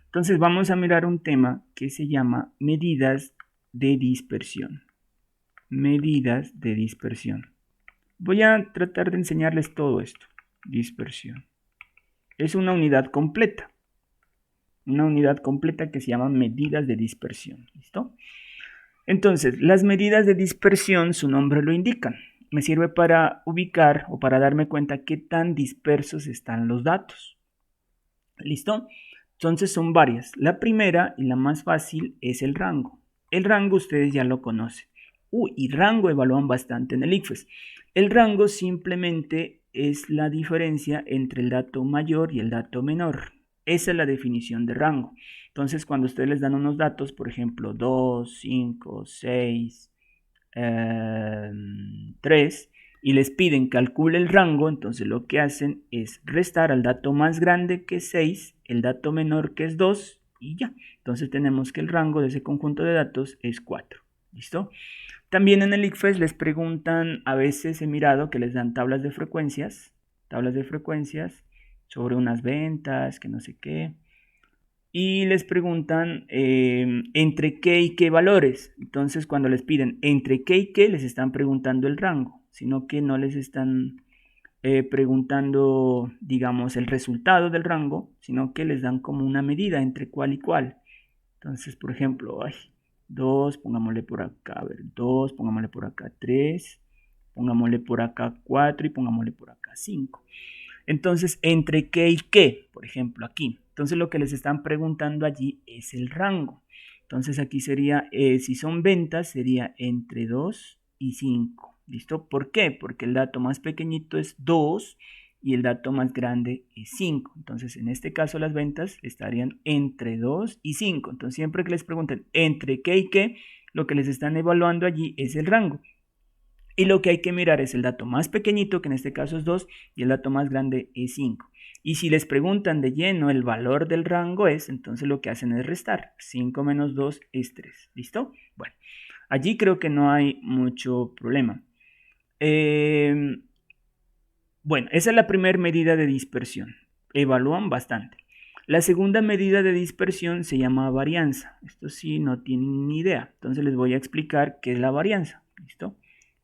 Entonces vamos a mirar un tema que se llama medidas de dispersión. Medidas de dispersión. Voy a tratar de enseñarles todo esto. Dispersión. Es una unidad completa. Una unidad completa que se llama medidas de dispersión. ¿Listo? Entonces, las medidas de dispersión, su nombre lo indican. Me sirve para ubicar o para darme cuenta qué tan dispersos están los datos. ¿Listo? Entonces son varias. La primera y la más fácil es el rango. El rango ustedes ya lo conocen. Y rango evalúan bastante en el ICFES. El rango simplemente es la diferencia entre el dato mayor y el dato menor. Esa es la definición de rango. Entonces, cuando ustedes les dan unos datos, por ejemplo, 2, 5, 6, 3, y les piden calcule el rango, entonces lo que hacen es restar al dato más grande que es 6, el dato menor que es 2 y ya. Entonces tenemos que el rango de ese conjunto de datos es 4. ¿Listo? También en el ICFES les preguntan, a veces he mirado que les dan tablas de frecuencias sobre unas ventas, que no sé qué. Y les preguntan entre qué y qué valores. Entonces, cuando les piden entre qué y qué, les están preguntando el rango, sino que no les están preguntando, digamos, el resultado del rango, sino que les dan como una medida entre cuál y cuál. Entonces, por ejemplo, 2, pongámosle por acá, a ver, 2, pongámosle por acá 3, pongámosle por acá 4 y pongámosle por acá 5. Entonces, ¿entre qué y qué? Por ejemplo, aquí. Entonces, lo que les están preguntando allí es el rango. Entonces, aquí sería, si son ventas, sería entre 2 y 5. ¿Listo? ¿Por qué? Porque el dato más pequeñito es 2 y el dato más grande es 5. Entonces, en este caso, las ventas estarían entre 2 y 5. Entonces, siempre que les pregunten entre qué y qué, lo que les están evaluando allí es el rango. Y lo que hay que mirar es el dato más pequeñito, que en este caso es 2, y el dato más grande es 5. Y si les preguntan de lleno el valor del rango es, entonces lo que hacen es restar. 5 menos 2 es 3. ¿Listo? Bueno, allí creo que no hay mucho problema. Bueno, esa es la primera medida de dispersión. Evalúan bastante. La segunda medida de dispersión se llama varianza. Esto sí no tienen ni idea. Entonces les voy a explicar qué es la varianza. ¿Listo?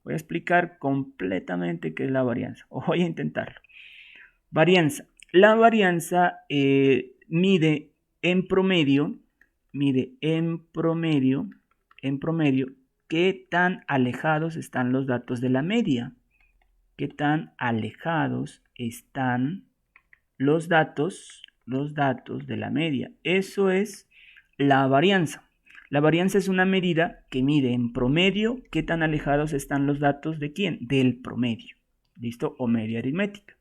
Voy a explicar completamente qué es la varianza. O voy a intentarlo. Varianza. La varianza mide en promedio, qué tan alejados están los datos de la media. Qué tan alejados están los datos de la media. Eso es la varianza. La varianza es una medida que mide en promedio qué tan alejados están los datos de quién, del promedio. ¿Listo? O media aritmética.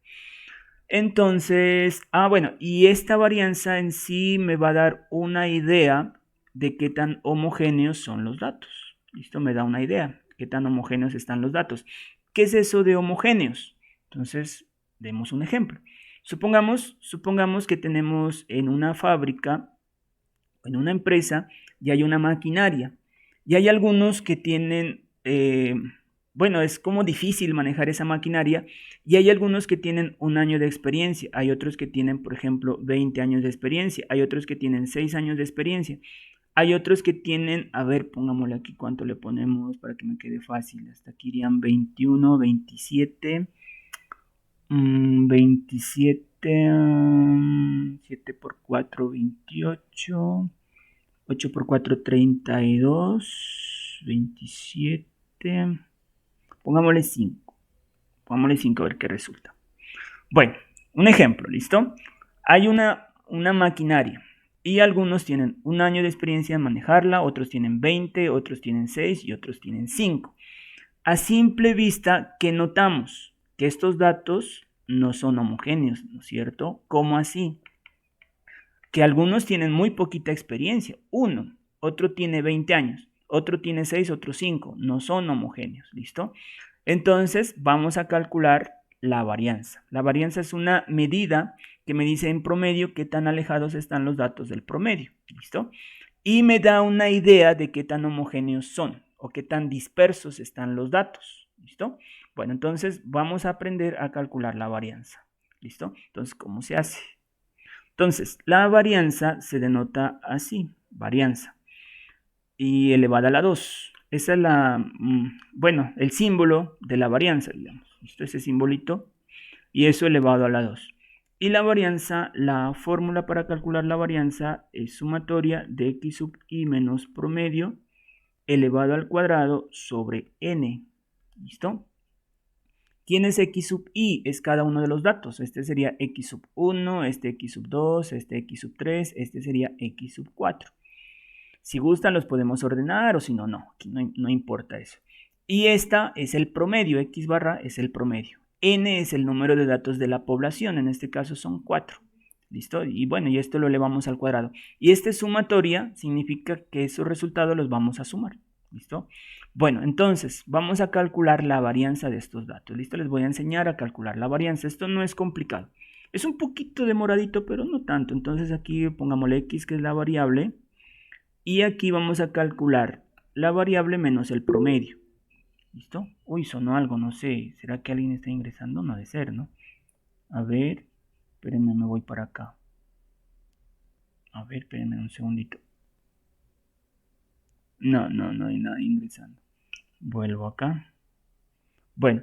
Entonces, bueno, y esta varianza en sí me va a dar una idea de qué tan homogéneos son los datos. ¿Listo? Me da una idea, qué tan homogéneos están los datos. ¿Qué es eso de homogéneos? Entonces, demos un ejemplo. Supongamos que tenemos en una fábrica, en una empresa, y hay una maquinaria. Y hay algunos que tienen, bueno, es como difícil manejar esa maquinaria. Y hay algunos que tienen 1 año de experiencia. Hay otros que tienen, por ejemplo, 20 años de experiencia. Hay otros que tienen 6 años de experiencia. Hay otros que tienen, a ver, pongámosle aquí cuánto le ponemos para que me quede fácil. Hasta aquí irían 21, 27, 27, 7 por 4, 28, 8 por 4, 32, 27, pongámosle 5. Pongámosle 5 a ver qué resulta. Bueno, un ejemplo, ¿listo? Hay una maquinaria y algunos tienen 1 año de experiencia en manejarla, otros tienen 20, otros tienen 6 y otros tienen 5. A simple vista, ¿qué notamos? Que estos datos no son homogéneos, ¿no es cierto? ¿Cómo así? Que algunos tienen muy poquita experiencia, uno, otro tiene 20 años, otro tiene 6, otro 5, no son homogéneos, ¿listo? Entonces vamos a calcular la varianza. La varianza es una medida que me dice en promedio qué tan alejados están los datos del promedio, ¿listo? Y me da una idea de qué tan homogéneos son o qué tan dispersos están los datos, ¿listo? Bueno, entonces vamos a aprender a calcular la varianza, ¿listo? Entonces, ¿cómo se hace? Entonces, la varianza se denota así, varianza, y elevada a la 2. Esa es bueno, el símbolo de la varianza, digamos. Esto es ese simbolito, y eso elevado a la 2. Y la varianza, la fórmula para calcular la varianza es sumatoria de x sub i menos promedio elevado al cuadrado sobre n. ¿Listo? ¿Quién es x sub i? Es cada uno de los datos. Este sería x sub 1, este x sub 2, este x sub 3, este sería x sub 4. Si gustan los podemos ordenar o si no, no. Aquí no importa eso. Y esta es el promedio, x barra es el promedio. N es el número de datos de la población, en este caso son 4. ¿Listo? Y bueno, y esto lo elevamos al cuadrado. Y esta sumatoria significa que esos resultados los vamos a sumar. ¿Listo? Bueno, entonces vamos a calcular la varianza de estos datos. ¿Listo? Les voy a enseñar a calcular la varianza. Esto no es complicado. Es un poquito demoradito, pero no tanto. Entonces aquí pongámosle x, que es la variable. Y aquí vamos a calcular la variable menos el promedio. ¿Listo? Uy, sonó algo, no sé. ¿Será que alguien está ingresando? No ha de ser, ¿no? A ver, espérenme, me voy para acá. A ver, espérenme un segundito. No hay nadie ingresando. Vuelvo acá. Bueno,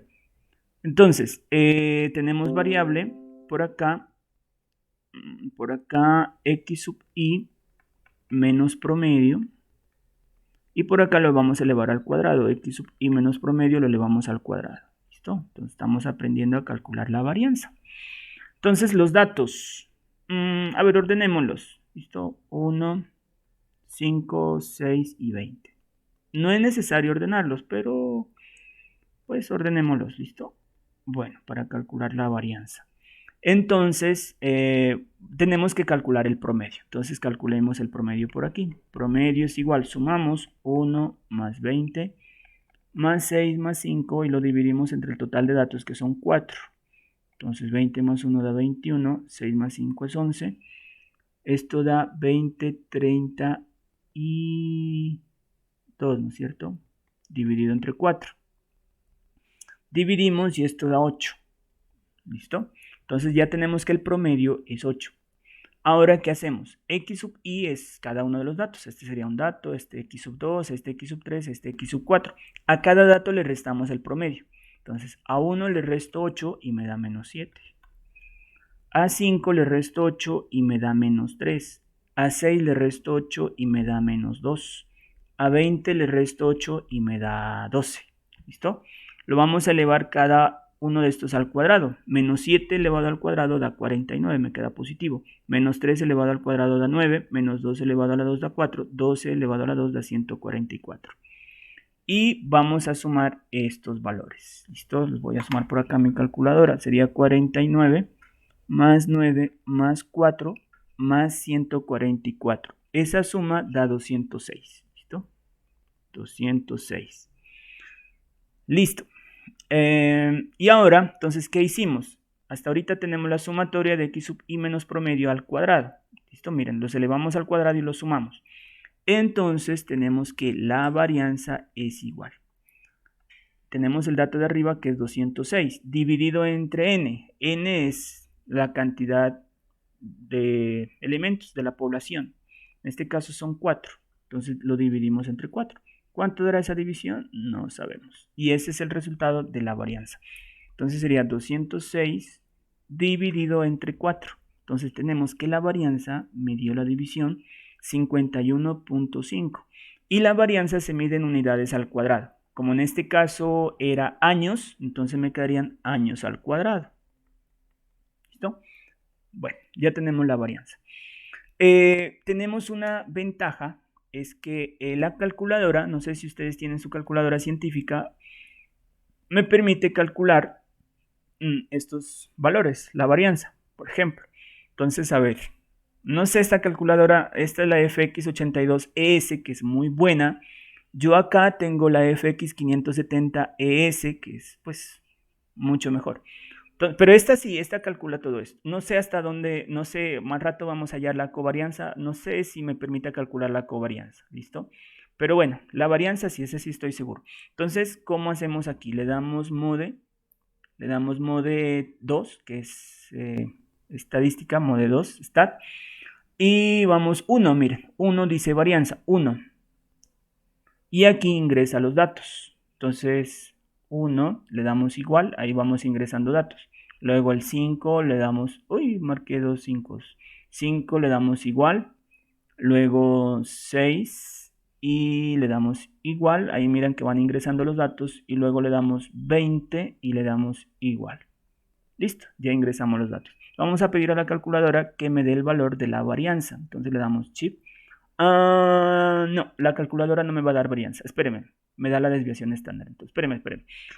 entonces, tenemos variable por acá x sub i menos promedio. Y por acá lo vamos a elevar al cuadrado. X sub i menos promedio lo elevamos al cuadrado. ¿Listo? Entonces estamos aprendiendo a calcular la varianza. Entonces los datos. A ver, ordenémoslos. ¿Listo? 1, 5, 6 y 20. No es necesario ordenarlos, pero pues ordenémoslos. ¿Listo? Bueno, para calcular la varianza. Entonces, tenemos que calcular el promedio. Entonces, calculemos el promedio por aquí. Promedio es igual, sumamos 1 más 20 más 6 más 5 y lo dividimos entre el total de datos, que son 4. Entonces, 20 más 1 da 21, 6 más 5 es 11. Esto da 20, 30 y 2, ¿no es cierto? Dividido entre 4. Dividimos y esto da 8. ¿Listo? Entonces ya tenemos que el promedio es 8. Ahora, ¿qué hacemos? X sub i es cada uno de los datos. Este sería un dato, este x sub 2, este x sub 3, este x sub 4. A cada dato le restamos el promedio. Entonces, a 1 le resto 8 y me da menos 7. A 5 le resto 8 y me da menos 3. A 6 le resto 8 y me da menos 2. A 20 le resto 8 y me da 12. ¿Listo? Lo vamos a elevar cada uno de estos al cuadrado. Menos 7 elevado al cuadrado da 49, me queda positivo. Menos 3 elevado al cuadrado da 9. Menos 2 elevado a la 2 da 4. 12 elevado a la 2 da 144. Y vamos a sumar estos valores. ¿Listo? Los voy a sumar por acá en mi calculadora. Sería 49 más 9 más 4 más 144. Esa suma da 206. ¿Listo? 206. Listo. Y ahora, entonces, ¿qué hicimos? Hasta ahorita tenemos la sumatoria de x sub i menos promedio al cuadrado. ¿Listo? Miren, los elevamos al cuadrado y los sumamos. Entonces, tenemos que la varianza es igual. Tenemos el dato de arriba que es 206, dividido entre n. N es la cantidad de elementos de la población. En este caso son 4. Entonces, lo dividimos entre 4. ¿Cuánto dará esa división? No sabemos. Y ese es el resultado de la varianza. Entonces sería 206 dividido entre 4. Entonces tenemos que la varianza me dio la división 51.5. Y la varianza se mide en unidades al cuadrado. Como en este caso era años, entonces me quedarían años al cuadrado. ¿Listo? Bueno, ya tenemos la varianza. Tenemos una ventaja. Es que la calculadora, no sé si ustedes tienen su calculadora científica, me permite calcular estos valores, la varianza, por ejemplo. Entonces, a ver, no sé esta calculadora, esta es la FX82ES, que es muy buena. Yo acá tengo la FX570ES, que es pues mucho mejor. Pero esta sí, esta calcula todo esto. No sé hasta dónde, no sé, más rato vamos a hallar la covarianza. No sé si me permite calcular la covarianza, ¿listo? Pero bueno, la varianza sí, ese sí estoy seguro. Entonces, ¿cómo hacemos aquí? Le damos mode 2, que es estadística, mode 2, stat. Y vamos 1, miren, 1 dice varianza, 1. Y aquí ingresa los datos. Entonces, 1 le damos igual, ahí vamos ingresando datos. Luego al 5 le damos, uy, marqué 2 5. 5 le damos igual. Luego 6 y le damos igual. Ahí miran que van ingresando los datos. Y luego le damos 20 y le damos igual. Listo, ya ingresamos los datos. Vamos a pedir a la calculadora que me dé el valor de la varianza. Entonces le damos chip. No, la calculadora no me va a dar varianza. Espéreme, me da la desviación estándar. Entonces, espéreme.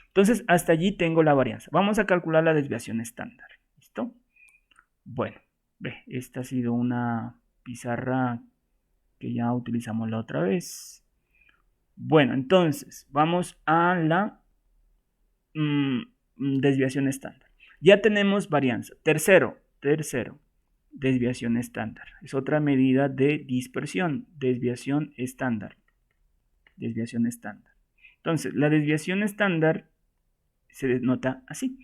Entonces, hasta allí tengo la varianza. Vamos a calcular la desviación estándar. ¿Listo? Bueno, esta ha sido una pizarra que ya utilizamos la otra vez. Bueno, entonces, vamos a la desviación estándar. Ya tenemos varianza. Tercero, desviación estándar. Es otra medida de dispersión. Desviación estándar. Entonces, la desviación estándar se denota así.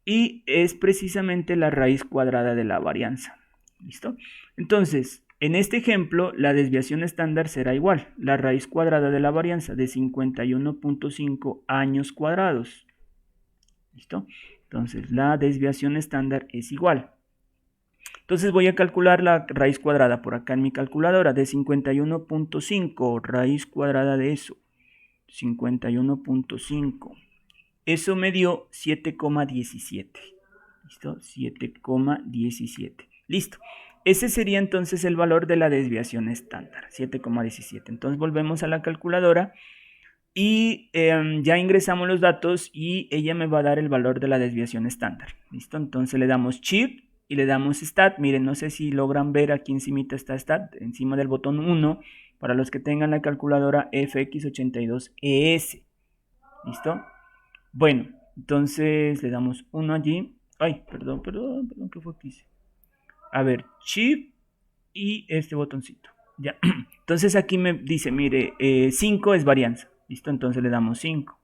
Y es precisamente la raíz cuadrada de la varianza. ¿Listo? Entonces, en este ejemplo, la desviación estándar será igual. La raíz cuadrada de la varianza de 51.5 años cuadrados. ¿Listo? Entonces, la desviación estándar es igual. Entonces voy a calcular la raíz cuadrada por acá en mi calculadora de 51.5, raíz cuadrada de eso, 51.5. Eso me dio 7,17. ¿Listo? 7,17. Listo. Ese sería entonces el valor de la desviación estándar, 7,17. Entonces volvemos a la calculadora y ya ingresamos los datos y ella me va a dar el valor de la desviación estándar. ¿Listo? Entonces le damos shift y le damos stat. Miren, no sé si logran ver aquí encimita está stat, encima del botón 1, para los que tengan la calculadora FX82ES. ¿Listo? Bueno, entonces le damos 1 allí. Ay, perdón, ¿qué fue que hice? A ver, shift y este botoncito. Ya. Entonces aquí me dice, mire, 5 es varianza. ¿Listo? Entonces le damos 5.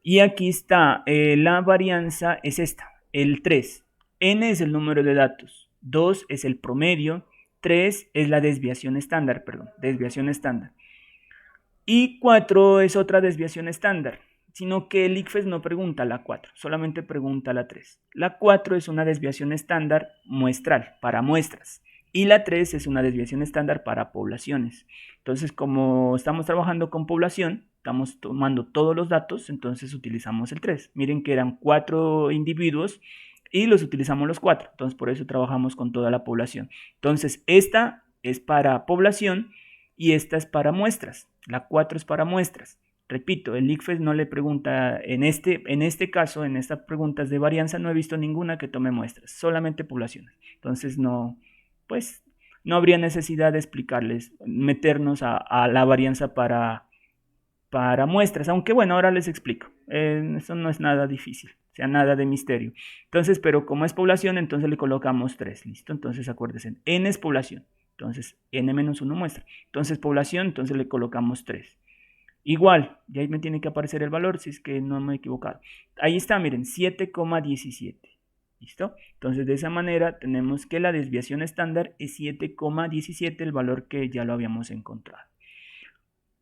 Y aquí está, la varianza es esta, el 3. N es el número de datos, 2 es el promedio, 3 es la desviación estándar, Y 4 es otra desviación estándar, sino que el ICFES no pregunta la 4, solamente pregunta la 3. La 4 es una desviación estándar muestral, para muestras. Y la 3 es una desviación estándar para poblaciones. Entonces, como estamos trabajando con población, estamos tomando todos los datos, entonces utilizamos el 3. Miren que eran 4 individuos y los utilizamos los 4. Entonces, por eso trabajamos con toda la población. Entonces, esta es para población y esta es para muestras. La 4 es para muestras. Repito, el ICFES no le pregunta, en este caso, en estas preguntas de varianza, no he visto ninguna que tome muestras, solamente poblaciones. Entonces, no habría necesidad de explicarles, meternos a la varianza para muestras, aunque bueno, ahora les explico. Eso no es nada difícil, o sea, nada de misterio. Entonces, pero como es población, entonces le colocamos 3, ¿listo? Entonces, acuérdense, N es población, entonces N-1 muestra. Entonces, población, entonces le colocamos 3. Igual, y ahí me tiene que aparecer el valor si es que no me he equivocado. Ahí está, miren, 7,17. ¿Listo? Entonces, de esa manera tenemos que la desviación estándar es 7,17, el valor que ya lo habíamos encontrado.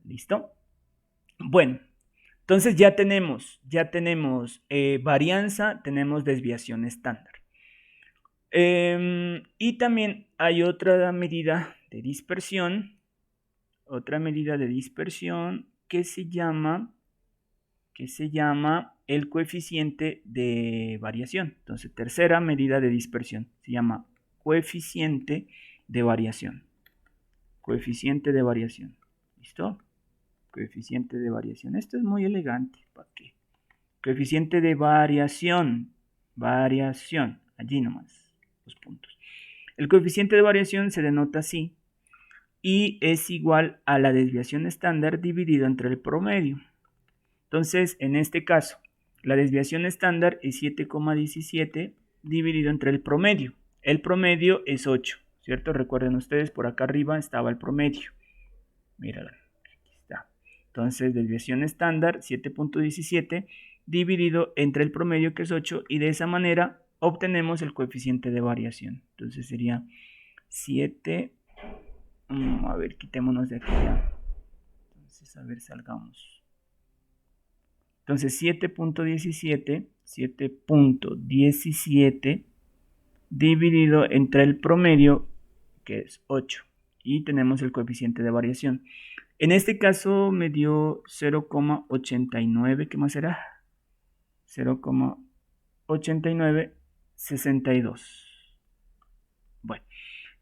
¿Listo? Bueno, entonces ya tenemos varianza, tenemos desviación estándar. Y también hay otra medida de dispersión, que se llama el coeficiente de variación. Entonces, tercera medida de dispersión se llama coeficiente de variación. ¿Listo? Coeficiente de variación. Esto es muy elegante. ¿Para qué? Coeficiente de variación. Allí nomás, los puntos. El coeficiente de variación se denota así y es igual a la desviación estándar dividido entre el promedio. Entonces, en este caso, la desviación estándar es 7,17 dividido entre el promedio. El promedio es 8, ¿cierto? Recuerden ustedes, por acá arriba estaba el promedio. Míralo, aquí está. Entonces, desviación estándar 7,17 dividido entre el promedio, que es 8, y de esa manera obtenemos el coeficiente de variación. Entonces sería 7, a ver, quitémonos de aquí ya. Entonces, a ver, salgamos. Entonces 7.17 dividido entre el promedio, que es 8, y tenemos el coeficiente de variación. En este caso me dio 0,89, ¿qué más será? 0,8962. Bueno,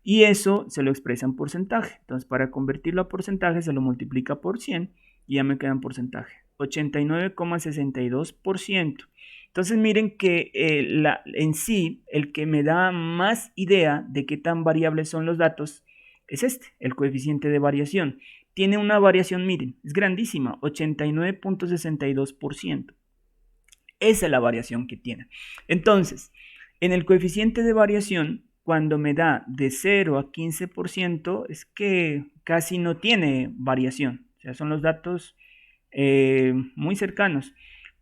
y eso se lo expresa en porcentaje. Entonces, para convertirlo a porcentaje, se lo multiplica por 100 y ya me queda en porcentaje. 89,62%. Entonces, miren que en sí, el que me da más idea de qué tan variables son los datos es el coeficiente de variación. Tiene una variación, miren, es grandísima, 89,62%. Esa es la variación que tiene. Entonces, en el coeficiente de variación, cuando me da de 0 a 15%, es que casi no tiene variación. O sea, son los datos muy cercanos.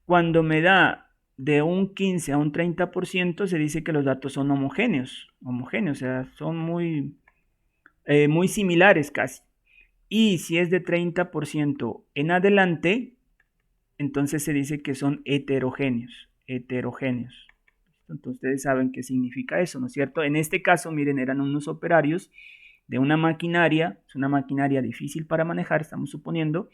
Cuando me da de un 15 a un 30%, se dice que los datos son homogéneos. O sea, son muy similares casi. Y si es de 30% en adelante, entonces se dice que son heterogéneos. Entonces ustedes saben qué significa eso, ¿no es cierto? En este caso, miren, eran unos operarios de una maquinaria, es una maquinaria difícil para manejar, estamos suponiendo,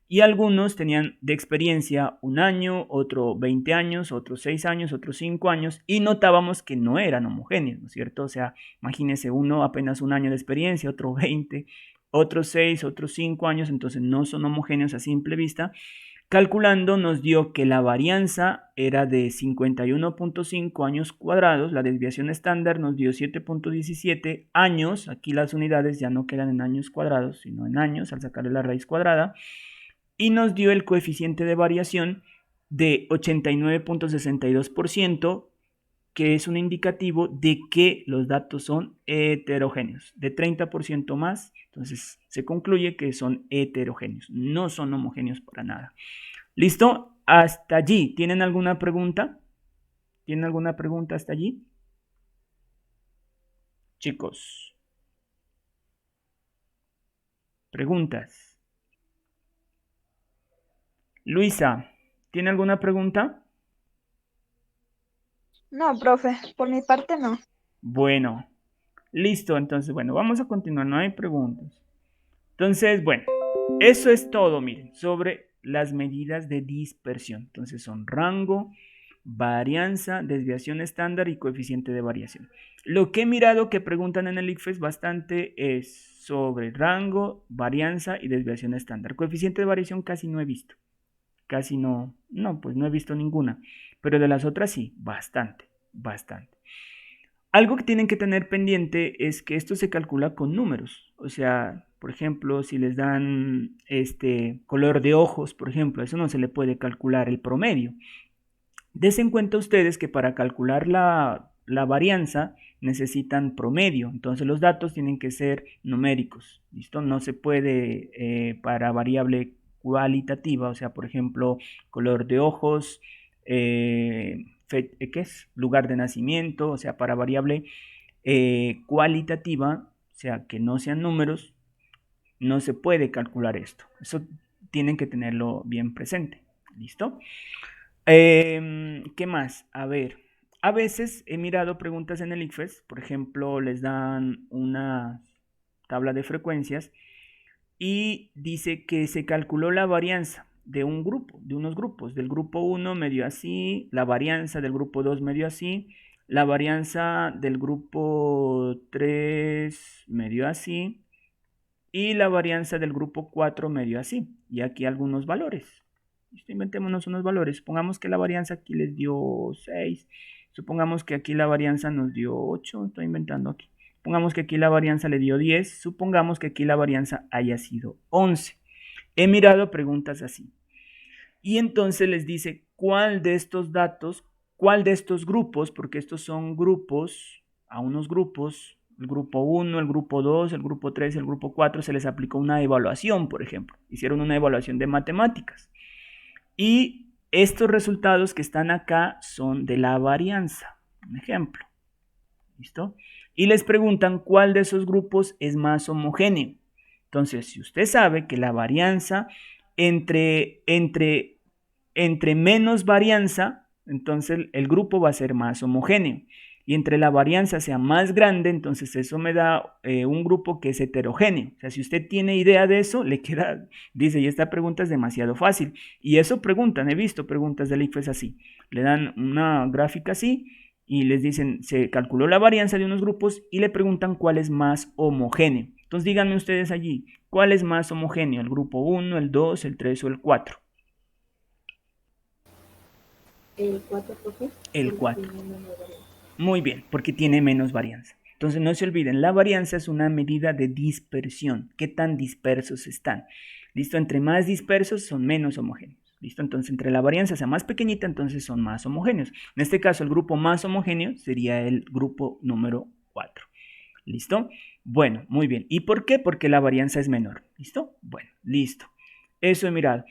y algunos tenían de experiencia 1 año, otro 20 años, otros 6 años, otros 5 años, y notábamos que no eran homogéneos, ¿no es cierto? O sea, imagínense uno apenas 1 año de experiencia, otro 20, otros 6, otros 5 años, entonces no son homogéneos a simple vista. Calculando nos dio que la varianza era de 51.5 años cuadrados, la desviación estándar nos dio 7.17 años, aquí las unidades ya no quedan en años cuadrados, sino en años al sacarle la raíz cuadrada, y nos dio el coeficiente de variación de 89.62%, que es un indicativo de que los datos son heterogéneos, de 30% más, entonces se concluye que son heterogéneos, no son homogéneos para nada. ¿Listo? Hasta allí. ¿Tienen alguna pregunta? ¿Tienen alguna pregunta hasta allí? Chicos. Preguntas. Luisa, ¿tiene alguna pregunta? No, profe, por mi parte no. Bueno, listo. Entonces, bueno, vamos a continuar. No hay preguntas. Entonces, bueno, eso es todo, miren, sobre las medidas de dispersión. Entonces son rango, varianza, desviación estándar y coeficiente de variación. Lo que he mirado que preguntan en el ICFES bastante es sobre rango, varianza y desviación estándar. Coeficiente de variación casi no he visto. Casi no, pues no he visto ninguna. Pero de las otras sí, bastante. Algo que tienen que tener pendiente es que esto se calcula con números. O sea, por ejemplo, si les dan color de ojos, por ejemplo, eso no se le puede calcular el promedio. Des en cuenta ustedes que para calcular la varianza necesitan promedio, entonces los datos tienen que ser numéricos, ¿listo? No se puede para variable cualitativa, o sea, por ejemplo, color de ojos, ¿qué es? Lugar de nacimiento, o sea, para variable cualitativa, o sea, que no sean números, no se puede calcular esto. Eso tienen que tenerlo bien presente, ¿listo? ¿Qué más? A ver, a veces he mirado preguntas en el ICFES, por ejemplo, les dan una tabla de frecuencias y dice que se calculó la varianza de un grupo, de unos grupos. Del grupo 1 me dio así, la varianza del grupo 2 me dio así, la varianza del grupo 3 me dio así y la varianza del grupo 4 me dio así. Y aquí algunos valores. Inventémonos unos valores. Supongamos que la varianza aquí les dio 6. Supongamos que aquí la varianza nos dio 8. Estoy inventando aquí. Supongamos que aquí la varianza le dio 10. Supongamos que aquí la varianza haya sido 11. He mirado preguntas así. Y entonces les dice cuál de estos datos, cuál de estos grupos, porque estos son grupos, a unos grupos, el grupo 1, el grupo 2, el grupo 3, el grupo 4, se les aplicó una evaluación, por ejemplo. Hicieron una evaluación de matemáticas. Y estos resultados que están acá son de la varianza, Un ejemplo. ¿Listo? Y les preguntan cuál de esos grupos es más homogéneo. Entonces, si usted sabe que la varianza entre menos varianza, entonces el grupo va a ser más homogéneo. Y entre la varianza sea más grande, entonces eso me da un grupo que es heterogéneo. O sea, si usted tiene idea de eso, le queda, dice, y esta pregunta es demasiado fácil. Y eso preguntan, he visto preguntas del ICFES así. Le dan una gráfica así y les dicen, se calculó la varianza de unos grupos y le preguntan cuál es más homogéneo. Entonces díganme ustedes allí, ¿cuál es más homogéneo? ¿El grupo 1, el 2, el 3 o el 4? El 4, profe. El 4. Muy bien, porque tiene menos varianza. Entonces no se olviden, la varianza es una medida de dispersión. ¿Qué tan dispersos están? ¿Listo? Entre más dispersos son menos homogéneos. ¿Listo? Entonces entre la varianza sea más pequeñita, entonces son más homogéneos. En este caso el grupo más homogéneo sería el grupo número 4. ¿Listo? Bueno, muy bien. ¿Y por qué? Porque la varianza es menor. ¿Listo? Bueno, listo. Eso he mirado.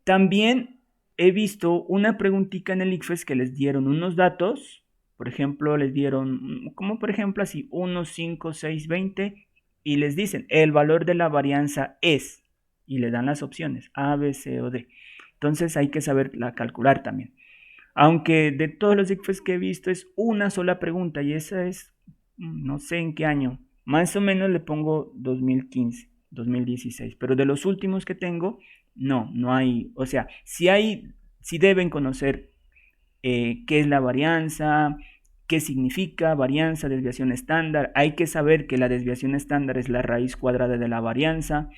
También he visto una preguntita en el ICFES que les dieron unos datos. Por ejemplo, les dieron, como por ejemplo así, 1, 5, 6, 20. Y les dicen, el valor de la varianza es. Y le dan las opciones, A, B, C o D. Entonces hay que saberla calcular también. Aunque de todos los ICFES que he visto es una sola pregunta y esa es, no sé en qué año, más o menos le pongo 2015, 2016, pero de los últimos que tengo, no hay, o sea, si deben conocer qué es la varianza, qué significa varianza, desviación estándar, hay que saber que la desviación estándar es la raíz cuadrada de la varianza,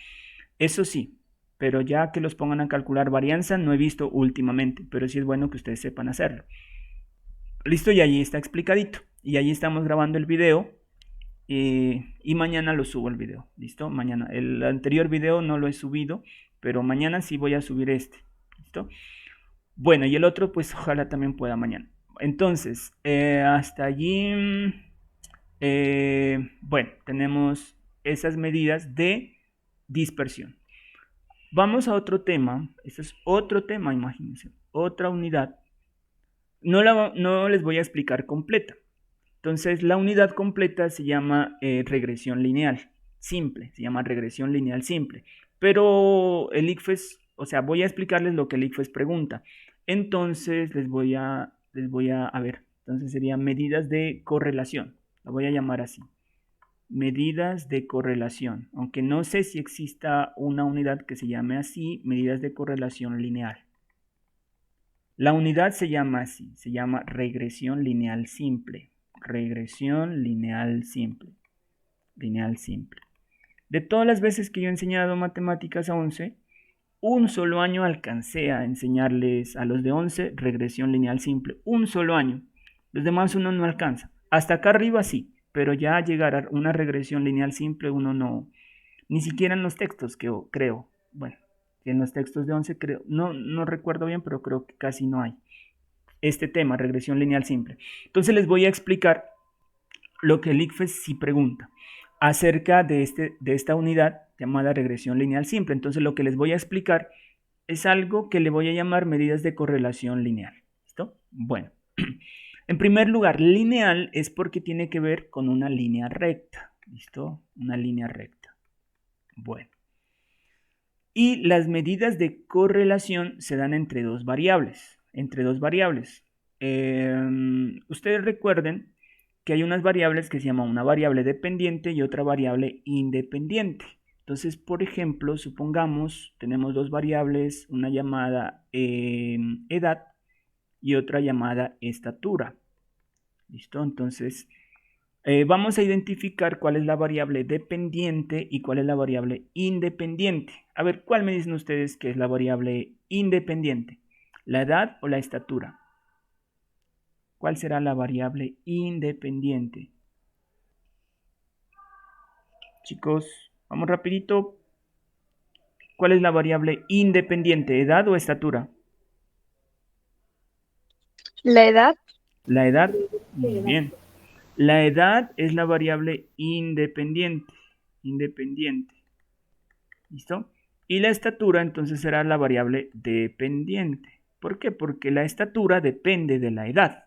eso sí, pero ya que los pongan a calcular varianza no he visto últimamente, pero sí es bueno que ustedes sepan hacerlo. Listo, y allí está explicadito. Y allí estamos grabando el video y mañana lo subo el video. ¿Listo? Mañana. El anterior video no lo he subido, pero mañana sí voy a subir este. ¿Listo? Bueno, y el otro pues ojalá también pueda mañana. Entonces, hasta allí, bueno, tenemos esas medidas de dispersión. Vamos a otro tema. Este es otro tema, imagínense. Otra unidad. No les voy a explicar completa. Entonces, la unidad completa se llama regresión lineal simple. Se llama regresión lineal simple. Pero el ICFES, o sea, voy a explicarles lo que el ICFES pregunta. Entonces, les voy a ver. Entonces, serían medidas de correlación. Lo voy a llamar así. Medidas de correlación. Aunque no sé si exista una unidad que se llame así, medidas de correlación lineal. La unidad se llama así, se llama regresión lineal simple. Regresión lineal simple. Lineal simple. De todas las veces que yo he enseñado matemáticas a 11, un solo año alcancé a enseñarles a los de 11 regresión lineal simple. Un solo año. Los demás uno no alcanza. Hasta acá arriba sí, pero ya llegar a una regresión lineal simple uno no, ni siquiera en los textos que creo. Bueno, en los textos de 11 creo, no recuerdo bien, pero creo que casi no hay este tema, regresión lineal simple. Entonces les voy a explicar lo que el ICFES sí pregunta acerca de esta unidad llamada regresión lineal simple. Entonces lo que les voy a explicar es algo que le voy a llamar medidas de correlación lineal. ¿Listo? Bueno, en primer lugar, lineal es porque tiene que ver con una línea recta. ¿Listo? Una línea recta. Bueno. Y las medidas de correlación se dan entre dos variables. Ustedes recuerden que hay unas variables que se llaman una variable dependiente y otra variable independiente. Entonces, por ejemplo, supongamos tenemos dos variables, una llamada edad y otra llamada estatura. ¿Listo? Entonces, vamos a identificar cuál es la variable dependiente y cuál es la variable independiente. A ver, ¿cuál me dicen ustedes que es la variable independiente? ¿La edad o la estatura? ¿Cuál será la variable independiente? Chicos, vamos rapidito. ¿Cuál es la variable independiente? ¿Edad o estatura? La edad. La edad. Muy bien. La edad es la variable independiente. Independiente. ¿Listo? Y la estatura entonces será la variable dependiente. ¿Por qué? Porque la estatura depende de la edad.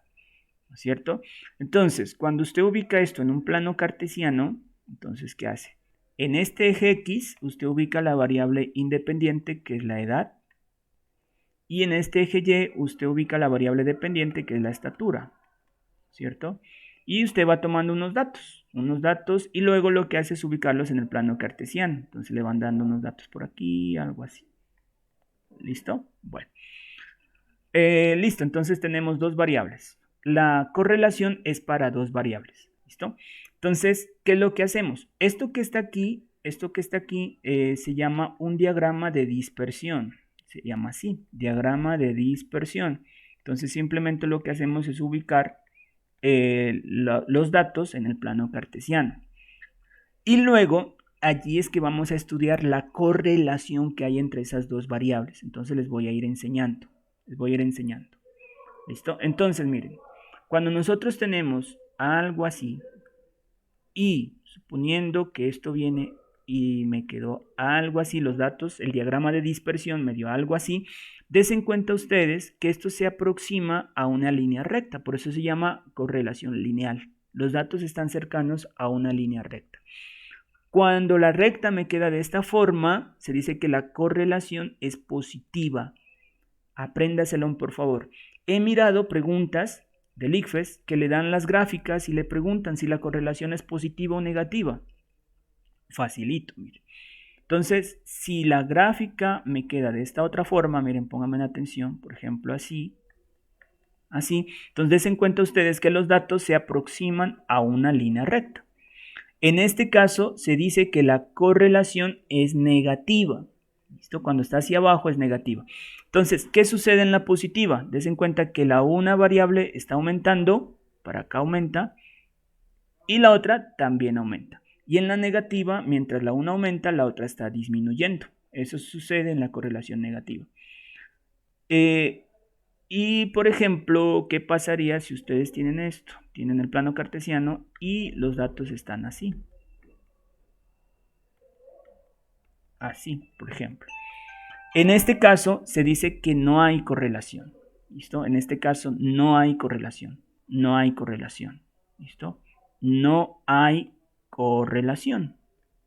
¿no es cierto? Entonces, cuando usted ubica esto en un plano cartesiano, entonces, ¿qué hace? En este eje X, usted ubica la variable independiente, que es la edad, y en este eje Y, usted ubica la variable dependiente, que es la estatura, ¿cierto? Y usted va tomando unos datos, y luego lo que hace es ubicarlos en el plano cartesiano. Entonces le van dando unos datos por aquí, algo así. ¿Listo? Bueno. Listo, entonces tenemos dos variables. La correlación es para dos variables. ¿Listo? Entonces, ¿qué es lo que hacemos? Esto que está aquí se llama un diagrama de dispersión. Se llama así, diagrama de dispersión. Entonces, simplemente lo que hacemos es ubicar los datos en el plano cartesiano. Y luego, allí es que vamos a estudiar la correlación que hay entre esas dos variables. Entonces, les voy a ir enseñando. ¿Listo? Entonces, miren, cuando nosotros tenemos algo así, y suponiendo que esto viene y me quedó algo así, los datos, el diagrama de dispersión me dio algo así, desen cuenta ustedes que esto se aproxima a una línea recta, por eso se llama correlación lineal. Los datos están cercanos a una línea recta. Cuando la recta me queda de esta forma, se dice que la correlación es positiva. Apréndaselo, por favor. He mirado preguntas del ICFES que le dan las gráficas y le preguntan si la correlación es positiva o negativa. Facilito, miren. Entonces, si la gráfica me queda de esta otra forma, miren, pónganme en atención, por ejemplo, así. Entonces, den en cuenta ustedes que los datos se aproximan a una línea recta. En este caso, se dice que la correlación es negativa. ¿Listo? Cuando está hacia abajo es negativa. Entonces, ¿qué sucede en la positiva? Den en cuenta que la una variable está aumentando, para acá aumenta, y la otra también aumenta. Y en la negativa, mientras la una aumenta, la otra está disminuyendo. Eso sucede en la correlación negativa. Y, por ejemplo, ¿qué pasaría si ustedes tienen esto? Tienen el plano cartesiano y los datos están así. Así, por ejemplo. En este caso, se dice que no hay correlación. ¿Listo? En este caso, no hay correlación. No hay correlación. ¿Listo? No hay correlación.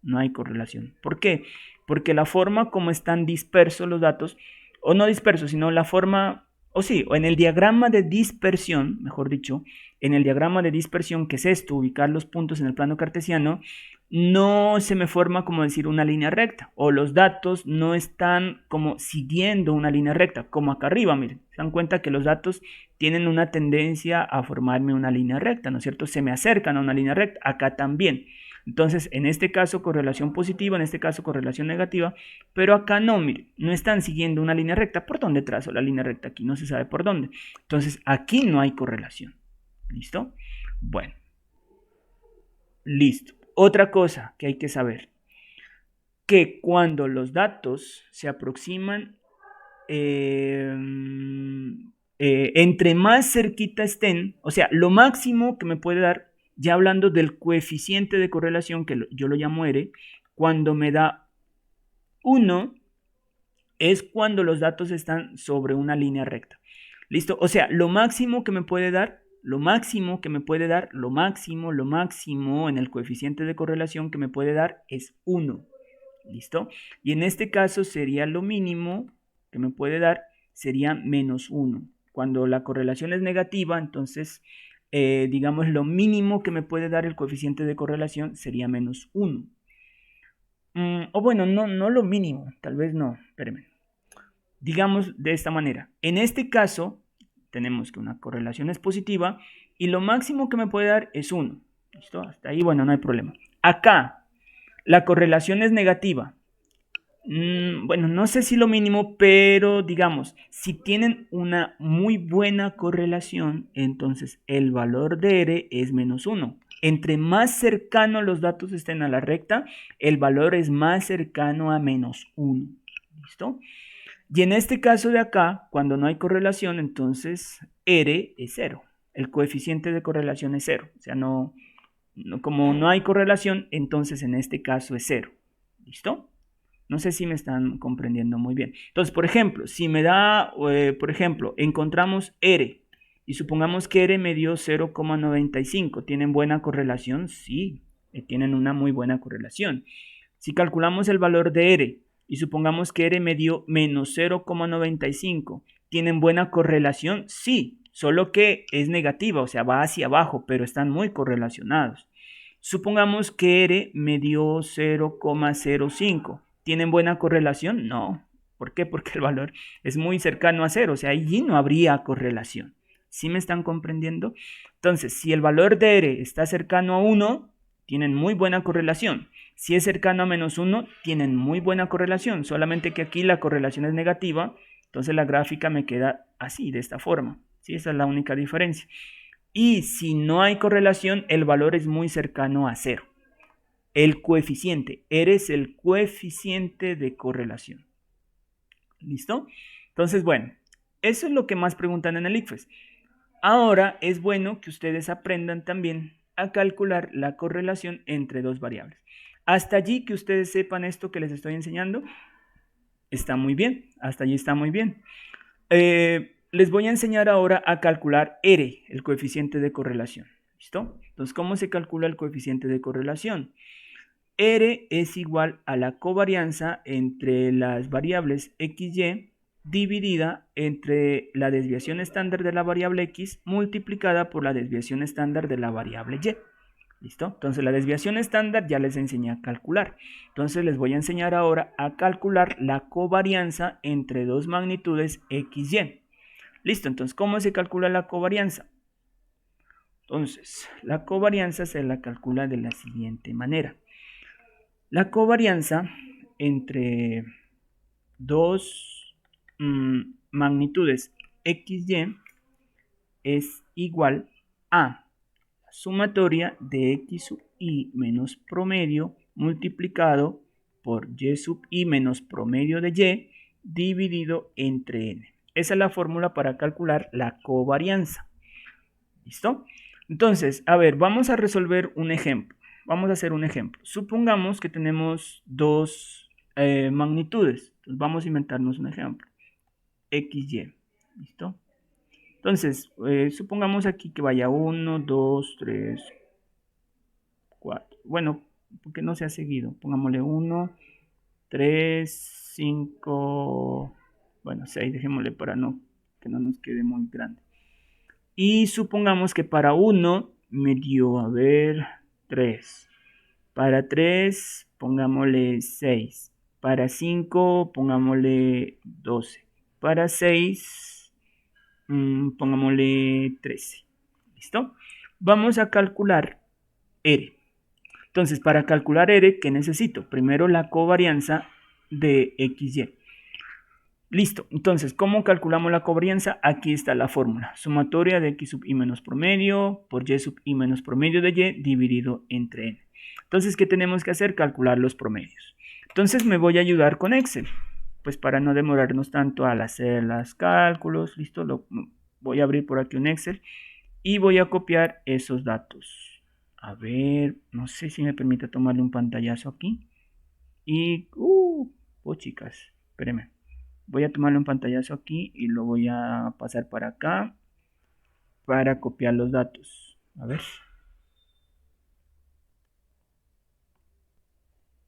No hay correlación. ¿Por qué? Porque la forma como están dispersos los datos, o no dispersos, sino la forma, o en el diagrama de dispersión, mejor dicho, en el diagrama de dispersión, que es esto, ubicar los puntos en el plano cartesiano, no se me forma como decir una línea recta, o los datos no están como siguiendo una línea recta, como acá arriba, miren, se dan cuenta que los datos tienen una tendencia a formarme una línea recta, ¿no es cierto? Se me acercan a una línea recta, acá también. Entonces, en este caso correlación positiva, en este caso correlación negativa, pero acá no, miren, no están siguiendo una línea recta. ¿Por dónde trazo la línea recta? Aquí no se sabe por dónde. Entonces, aquí no hay correlación. ¿Listo? Bueno. Listo. Otra cosa que hay que saber, que cuando los datos se aproximan, entre más cerquita estén, o sea, lo máximo que me puede dar, ya hablando del coeficiente de correlación, que yo lo llamo R, cuando me da 1, es cuando los datos están sobre una línea recta. ¿Listo? O sea, lo máximo que me puede dar, lo máximo en el coeficiente de correlación que me puede dar es 1. ¿Listo? Y en este caso sería lo mínimo que me puede dar, sería menos 1. Cuando la correlación es negativa, entonces, digamos, lo mínimo que me puede dar el coeficiente de correlación sería menos 1. O bueno, no lo mínimo, tal vez no, espérenme. Digamos de esta manera, en este caso tenemos que una correlación es positiva y lo máximo que me puede dar es 1. ¿Listo? Hasta ahí, bueno, no hay problema. Acá, la correlación es negativa. Bueno, no sé si lo mínimo, pero digamos, si tienen una muy buena correlación, entonces el valor de R es menos 1. Entre más cercanos los datos estén a la recta, el valor es más cercano a menos 1. ¿Listo? Y en este caso de acá, cuando no hay correlación, entonces R es 0. El coeficiente de correlación es 0. O sea, como no hay correlación, entonces en este caso es 0. ¿Listo? No sé si me están comprendiendo muy bien. Entonces, por ejemplo, si me da, por ejemplo, encontramos R Y supongamos que R me dio 0,95. ¿Tienen buena correlación? Sí, tienen una muy buena correlación. Si calculamos el valor de R y supongamos que R me dio menos 0,95, ¿tienen buena correlación? Sí, solo que es negativa, o sea, va hacia abajo, pero están muy correlacionados. Supongamos que R me dio 0,05. ¿Tienen buena correlación? No. ¿Por qué? Porque el valor es muy cercano a 0, o sea, allí no habría correlación. ¿Sí me están comprendiendo? Entonces, si el valor de R está cercano a 1, tienen muy buena correlación. Si es cercano a menos 1, tienen muy buena correlación. Solamente que aquí la correlación es negativa, entonces la gráfica me queda así, de esta forma. ¿Sí? Esa es la única diferencia. Y si no hay correlación, el valor es muy cercano a 0. El coeficiente, R es el coeficiente de correlación. ¿Listo? Entonces, bueno, eso es lo que más preguntan en el ICFES. Ahora es bueno que ustedes aprendan también a calcular la correlación entre dos variables. Hasta allí que ustedes sepan esto que les estoy enseñando, está muy bien. Hasta allí está muy bien. Les voy a enseñar ahora a calcular R, el coeficiente de correlación. ¿Listo? Entonces, ¿cómo se calcula el coeficiente de correlación? R es igual a la covarianza entre las variables x, y dividida entre la desviación estándar de la variable x multiplicada por la desviación estándar de la variable y. ¿Listo? Entonces la desviación estándar ya les enseñé a calcular. Entonces les voy a enseñar ahora a calcular la covarianza entre dos magnitudes x, y. Listo, entonces ¿cómo se calcula la covarianza? Entonces la covarianza se la calcula de la siguiente manera. La covarianza entre dos magnitudes x, y es igual a la sumatoria de x sub i menos promedio multiplicado por y sub i menos promedio de y dividido entre n. Esa es la fórmula para calcular la covarianza. ¿Listo? Entonces, a ver, vamos a resolver un ejemplo. Vamos a hacer un ejemplo. Supongamos que tenemos dos magnitudes. Entonces, vamos a inventarnos un ejemplo. X, y. ¿Listo? Entonces, supongamos aquí que vaya 1, 2, 3, 4. Bueno, porque no se ha seguido. Pongámosle 1, 3, 5, bueno, 6. Dejémosle para que no nos quede muy grande. Y supongamos que para 1 me dio, a ver, 3. Para 3, pongámosle 6. Para 5, pongámosle 12. Para 6, pongámosle 13. ¿Listo? Vamos a calcular R. Entonces, para calcular R, ¿qué necesito? Primero la covarianza de XY. Listo, entonces, ¿cómo calculamos la covarianza? Aquí está la fórmula. Sumatoria de x sub i menos promedio por y sub i menos promedio de y dividido entre n. Entonces, ¿qué tenemos que hacer? Calcular los promedios. Entonces, me voy a ayudar con Excel. Pues para no demorarnos tanto al hacer los cálculos. Listo, voy a abrir por aquí un Excel y voy a copiar esos datos. A ver, no sé si me permite tomarle un pantallazo aquí. Y, oh chicas, espérenme. Voy a tomarle un pantallazo aquí y lo voy a pasar para acá para copiar los datos. A ver.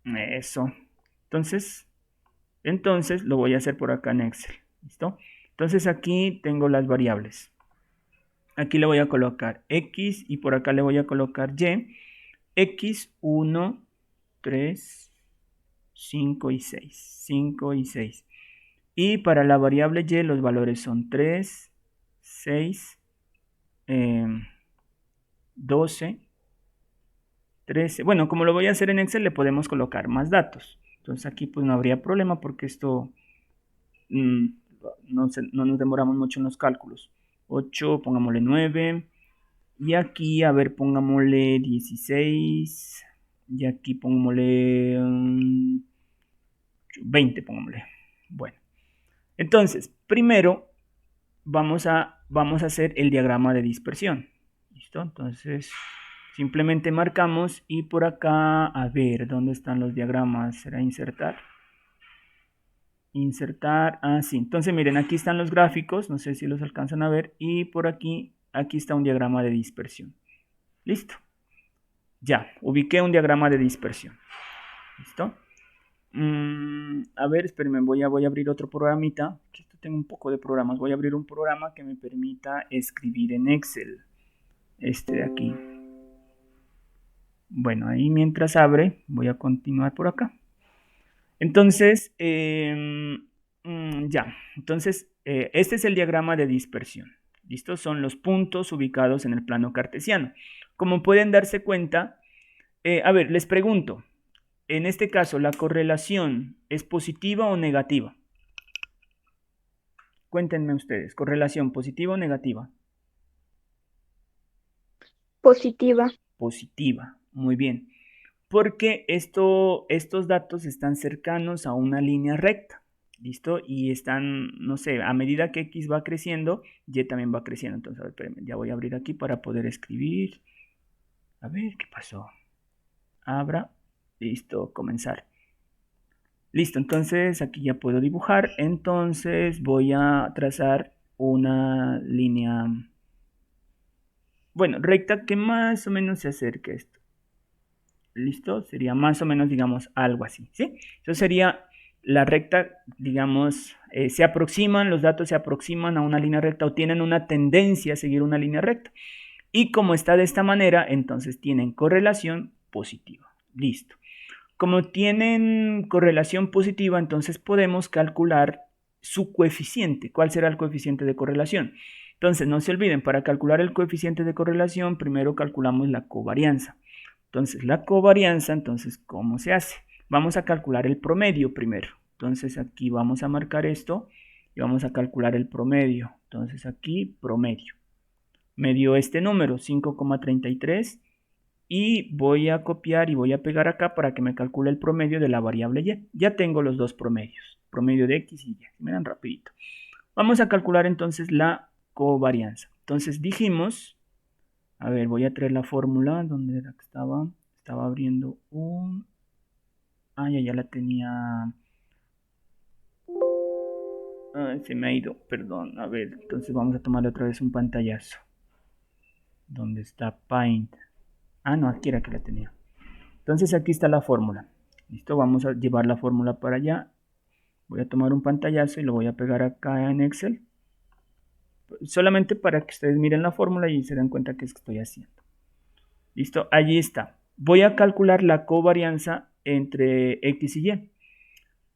Eso. Entonces lo voy a hacer por acá en Excel. ¿Listo? Entonces aquí tengo las variables. Aquí le voy a colocar X y por acá le voy a colocar Y. X, 1, 3, 5 y 6. 5 y 6. Y para la variable y los valores son 3, 6, 12, 13. Bueno, como lo voy a hacer en Excel, le podemos colocar más datos. Entonces aquí pues no habría problema porque esto no nos demoramos mucho en los cálculos. 8, pongámosle 9. Y aquí, a ver, pongámosle 16. Y aquí pongámosle 20, pongámosle. Bueno. Entonces, primero vamos a hacer el diagrama de dispersión. ¿Listo? Entonces, simplemente marcamos y por acá, a ver, ¿dónde están los diagramas? ¿Será insertar? Insertar, sí. Entonces miren, aquí están los gráficos, no sé si los alcanzan a ver, y por aquí está un diagrama de dispersión. Listo. Ya, ubiqué un diagrama de dispersión. ¿Listo? A ver, espérenme, voy a abrir otro programita. Aquí tengo un poco de programas. Voy a abrir un programa que me permita escribir en Excel. Este de aquí. Bueno, ahí mientras abre, voy a continuar por acá. Entonces, ya. Entonces, este es el diagrama de dispersión. ¿Listo? Son los puntos ubicados en el plano cartesiano. Como pueden darse cuenta, a ver, les pregunto. En este caso, ¿la correlación es positiva o negativa? Cuéntenme ustedes, ¿correlación positiva o negativa? Positiva. Positiva, muy bien. Porque estos datos están cercanos a una línea recta, ¿listo? Y están, no sé, a medida que X va creciendo, Y también va creciendo. Entonces, a ver, espérenme, ya voy a abrir aquí para poder escribir. A ver, ¿qué pasó? Abra, listo, comenzar. Listo, entonces aquí ya puedo dibujar. Entonces voy a trazar una línea, bueno, recta que más o menos se acerque a esto. ¿Listo? Sería más o menos, digamos, algo así, ¿sí? Eso sería la recta, digamos, los datos se aproximan a una línea recta o tienen una tendencia a seguir una línea recta. Y como está de esta manera, entonces tienen correlación positiva. Listo. Como tienen correlación positiva, entonces podemos calcular su coeficiente. ¿Cuál será el coeficiente de correlación? Entonces, no se olviden, para calcular el coeficiente de correlación, primero calculamos la covarianza. Entonces, la covarianza, entonces, ¿cómo se hace? Vamos a calcular el promedio primero. Entonces, aquí vamos a marcar esto y vamos a calcular el promedio. Entonces, aquí, promedio. Me dio este número, 5,33. Y voy a copiar y voy a pegar acá para que me calcule el promedio de la variable y. Ya tengo los dos promedios, promedio de x y y. Miren rapidito. Vamos a calcular entonces la covarianza. Entonces dijimos, a ver, voy a traer la fórmula donde era que estaba. Estaba abriendo un... ya la tenía. Se me ha ido, perdón. A ver, entonces vamos a tomar otra vez un pantallazo. ¿Dónde está Paint? No, aquí era que la tenía. Entonces aquí está la fórmula. Listo, vamos a llevar la fórmula para allá. Voy a tomar un pantallazo y lo voy a pegar acá en Excel. Solamente para que ustedes miren la fórmula y se den cuenta que es que estoy haciendo. Listo, allí está. Voy a calcular la covarianza entre X y Y.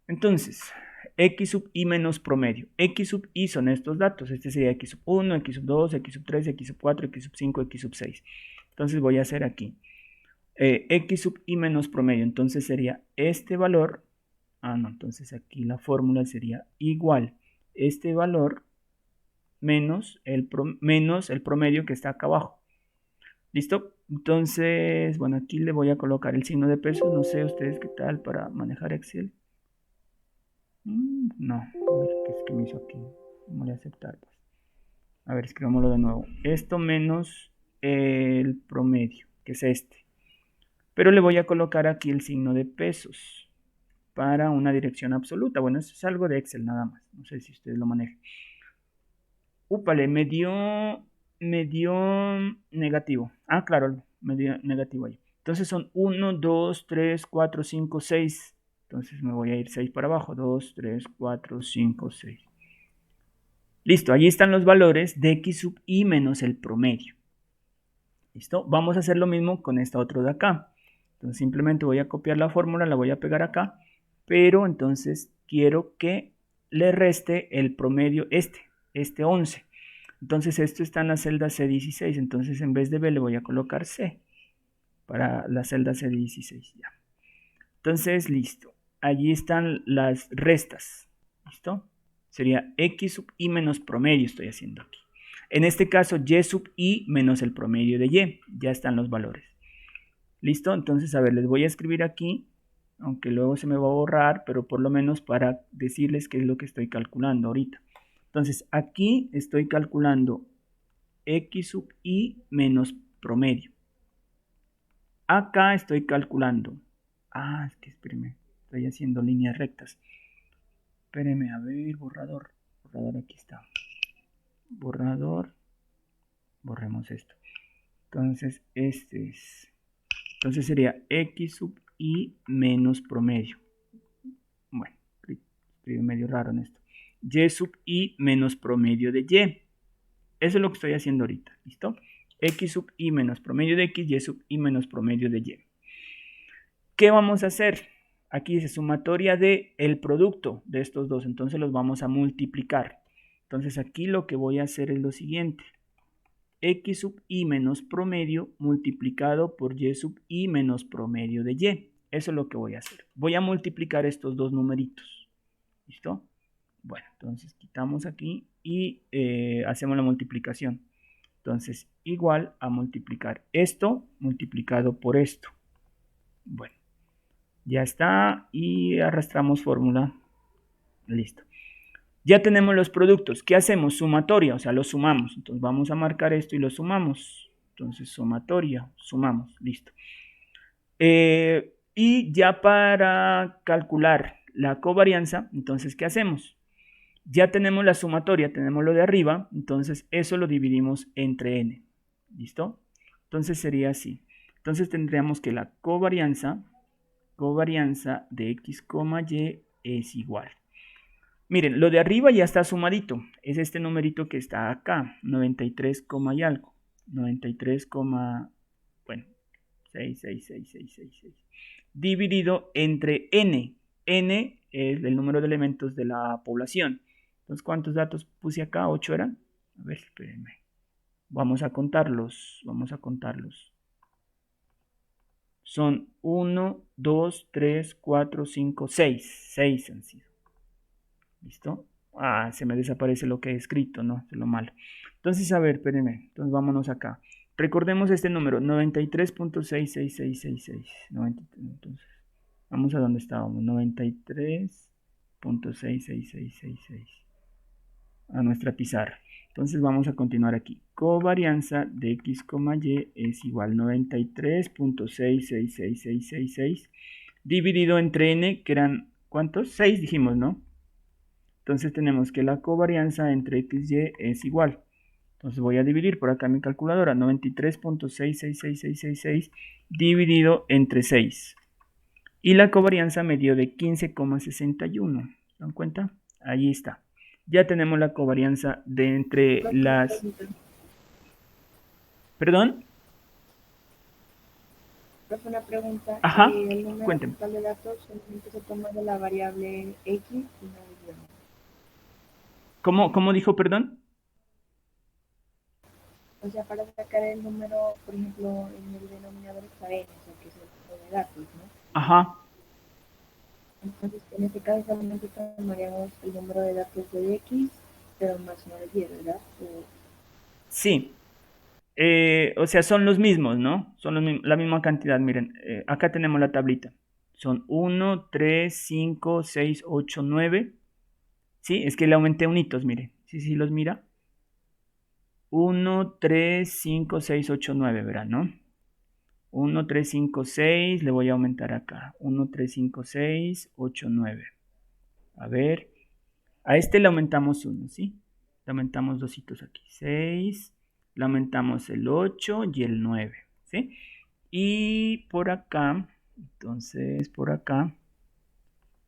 Entonces, X sub I menos promedio. X sub I son estos datos. Este sería X sub 1, X sub 2, X sub 3, X sub 4, X sub 5, X sub 6. Entonces voy a hacer aquí. X sub I menos promedio. Entonces sería este valor. No, entonces aquí la fórmula sería igual. Este valor menos el promedio que está acá abajo. ¿Listo? Entonces, bueno, aquí le voy a colocar el signo de pesos. No sé ustedes qué tal para manejar Excel. No, a ver, ¿qué es que me hizo aquí? Voy a aceptar. Pues. A ver, escribámoslo de nuevo. Esto menos el promedio, que es este. Pero le voy a colocar aquí el signo de pesos para una dirección absoluta. Bueno, eso es algo de Excel nada más. No sé si ustedes lo manejan. Úpale, me dio negativo. Claro, me dio negativo ahí. Entonces son 1, 2, 3, 4, 5, 6. Entonces me voy a ir 6 para abajo. 2, 3, 4, 5, 6. Listo, allí están los valores de X sub I menos el promedio. ¿Listo? Vamos a hacer lo mismo con esta otra de acá. Entonces simplemente voy a copiar la fórmula, la voy a pegar acá. Pero entonces quiero que le reste el promedio este 11. Entonces esto está en la celda C16, entonces en vez de B le voy a colocar C para la celda C16 ya. Entonces listo, allí están las restas, ¿listo? Sería X sub I menos promedio estoy haciendo aquí. En este caso Y sub I menos el promedio de Y, ya están los valores. ¿Listo? Entonces a ver, les voy a escribir aquí, aunque luego se me va a borrar, pero por lo menos para decirles qué es lo que estoy calculando ahorita. Entonces, aquí estoy calculando X sub I menos promedio. Acá estoy calculando. Es que espérenme, estoy haciendo líneas rectas. espéreme, a ver, borrador. Borrador, aquí está. Borrador. Borremos esto. Entonces, este es. Entonces sería X sub I menos promedio. Bueno, escribí medio raro en esto. Y sub I menos promedio de Y. Eso es lo que estoy haciendo ahorita. ¿Listo? X sub I menos promedio de X, Y sub I menos promedio de Y. ¿Qué vamos a hacer? Aquí dice sumatoria de el producto de estos dos. Entonces los vamos a multiplicar. Entonces aquí lo que voy a hacer es lo siguiente. X sub I menos promedio multiplicado por Y sub I menos promedio de Y. Eso es lo que voy a hacer. Voy a multiplicar estos dos numeritos. ¿Listo? Bueno, entonces quitamos aquí y hacemos la multiplicación. Entonces, igual a multiplicar esto multiplicado por esto. Bueno, ya está y arrastramos fórmula. Listo. Ya tenemos los productos. ¿Qué hacemos? Sumatoria, o sea, los sumamos. Entonces vamos a marcar esto y lo sumamos. Entonces, sumatoria, sumamos, listo. Y ya para calcular la covarianza, entonces, ¿qué hacemos? Ya tenemos la sumatoria, tenemos lo de arriba, entonces eso lo dividimos entre n. ¿Listo? Entonces sería así. Entonces tendríamos que la covarianza de x, y es igual. Miren, lo de arriba ya está sumadito. Es este numerito que está acá, 93, y algo. 93, bueno, 6. Dividido entre n. N es el número de elementos de la población. Entonces, ¿cuántos datos puse acá? 8 eran. A ver, espérenme. Vamos a contarlos. Son 1, 2, 3, 4, 5, 6. 6 han sido. ¿Listo? Ah, se me desaparece lo que he escrito, ¿no? Es lo malo. Entonces, a ver, espérenme. Entonces, vámonos acá. Recordemos este número, 93.66666. Entonces, vamos a donde estábamos. 93.66666. A nuestra pizarra. Entonces, vamos a continuar aquí. Covarianza de x, y es igual a 93.66666 dividido entre n, que eran, ¿cuántos? 6 dijimos, ¿no? Entonces tenemos que la covarianza entre x y es igual. Entonces voy a dividir por acá mi calculadora. 93.66666 dividido entre 6. Y la covarianza me dio de 15,61. ¿Se dan cuenta? Ahí está. Ya tenemos la covarianza de entre las... ¿Perdón? Una pregunta. Ajá, El número cuénteme. total de datos solamente se toma de la variable x y no del Y. ¿Cómo dijo, perdón? O sea, para sacar el número, por ejemplo, en el denominador está n, o sea, que es el número de datos, ¿no? Ajá. Entonces, en este caso solamente tomaríamos el número de datos de x, pero más no de y, ¿verdad? Sí. O sea, son los mismos, ¿no? Son la misma cantidad. Miren, acá tenemos la tablita. Son 1, 3, 5, 6, 8, 9. Sí, es que le aumenté unitos, miren. Sí, los mira. 1, 3, 5, 6, 8, 9, verán, ¿no? 1, 3, 5, 6. Le voy a aumentar acá. 1, 3, 5, 6, 8, 9. A ver. A este le aumentamos 1, ¿sí? Le aumentamos 2 aquí. 6. Le aumentamos el 8 y el 9, ¿sí? Y por acá,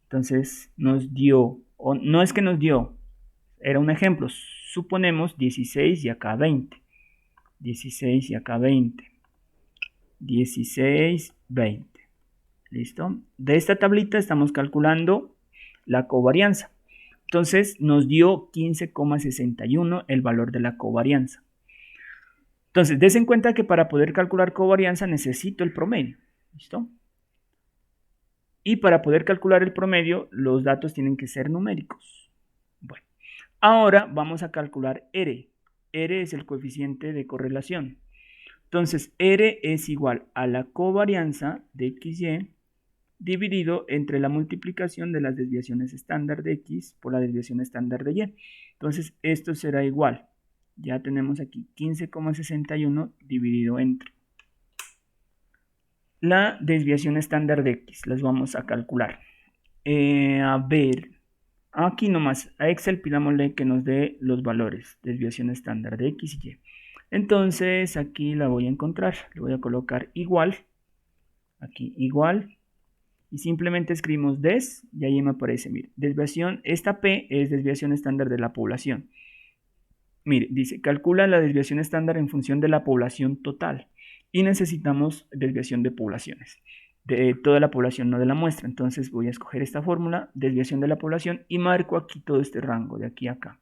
entonces nos dio, o no es que nos dio, era un ejemplo, suponemos 16 y acá 20. 16 y acá 20. 16, 20. ¿Listo? De esta tablita estamos calculando la covarianza. Entonces nos dio 15,61 el valor de la covarianza. Entonces, des en cuenta que para poder calcular covarianza necesito el promedio. ¿Listo? Y para poder calcular el promedio, los datos tienen que ser numéricos. Bueno, ahora vamos a calcular R. R es el coeficiente de correlación. Entonces, R es igual a la covarianza de XY dividido entre la multiplicación de las desviaciones estándar de X por la desviación estándar de Y. Entonces, esto será igual. Ya tenemos aquí 15,61 dividido entre la desviación estándar de X. Las vamos a calcular. A ver, Aquí nomás, a Excel pidámosle que nos dé los valores, desviación estándar de X y Y. Entonces aquí la voy a encontrar, le voy a colocar igual, aquí igual, y simplemente escribimos des, y ahí me aparece, mire, desviación, esta P es desviación estándar de la población. Mire, dice, calcula la desviación estándar en función de la población total, y necesitamos desviación de poblaciones, de toda la población, no de la muestra. Entonces voy a escoger esta fórmula, desviación de la población, y marco aquí todo este rango, de aquí a acá.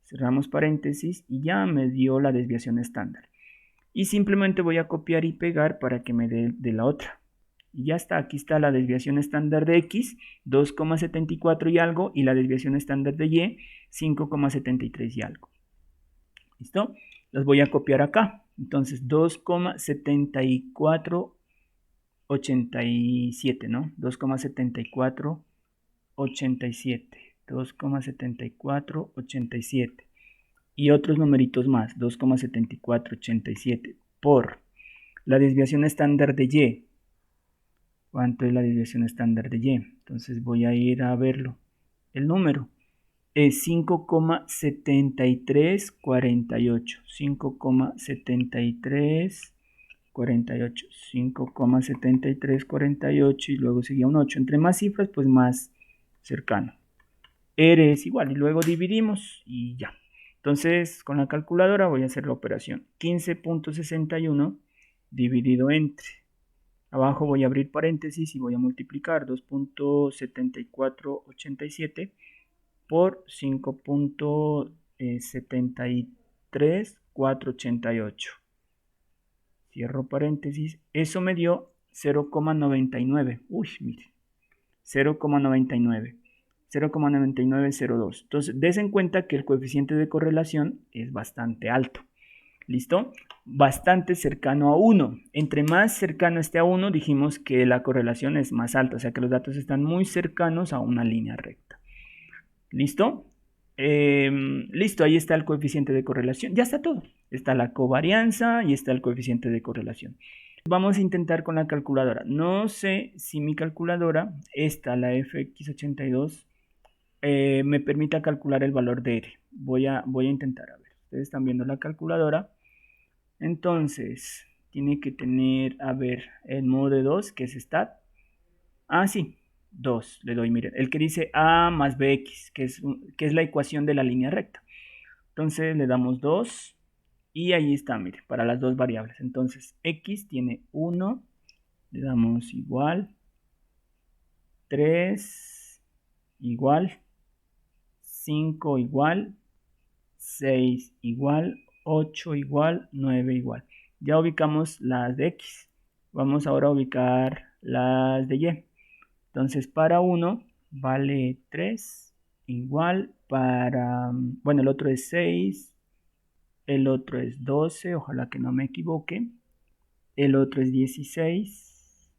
Cerramos paréntesis, y ya me dio la desviación estándar. Y simplemente voy a copiar y pegar para que me dé de la otra. Y ya está, aquí está la desviación estándar de X, 2,74 y algo, y la desviación estándar de Y, 5,73 y algo. ¿Listo? Los voy a copiar acá. Entonces, 2,7487, ¿no? 2,7487. 2,7487. Y otros numeritos más, 2,7487 por la desviación estándar de Y. ¿Cuánto es la desviación estándar de Y? Entonces voy a ir a verlo. El número es 5,7348. 5,7348. 5,7348 y luego seguía un 8. Entre más cifras, pues más cercano. R es igual y luego dividimos y ya. Entonces, con la calculadora voy a hacer la operación. 15.61 dividido entre. Abajo voy a abrir paréntesis y voy a multiplicar 2,7487 por 5,73488. Cierro paréntesis. Eso me dio 0,99. Uy, mire. 0,99. 0,9902. Entonces, des en cuenta que el coeficiente de correlación es bastante alto. ¿Listo? Bastante cercano a 1. Entre más cercano esté a 1, dijimos que la correlación es más alta, o sea que los datos están muy cercanos a una línea recta. ¿Listo? Listo, ahí está el coeficiente de correlación. Ya está todo. Está la covarianza y está el coeficiente de correlación. Vamos a intentar con la calculadora. No sé si mi calculadora, esta, la FX82, me permita calcular el valor de R. Voy a intentar, a ver. Ustedes están viendo la calculadora. Entonces, tiene que tener, a ver, el modo de 2, que es stat. Ah, sí, 2, le doy, miren, el que dice A más BX, que es la ecuación de la línea recta. Entonces le damos 2 y ahí está, miren, para las dos variables. Entonces, X tiene 1, le damos igual, 3 igual, 5 igual, 6 igual, 8 igual, 9 igual. Ya ubicamos las de X. Vamos ahora a ubicar las de Y. Entonces para 1 vale 3 igual para, bueno, el otro es 6, el otro es 12, ojalá que no me equivoque. El otro es 16.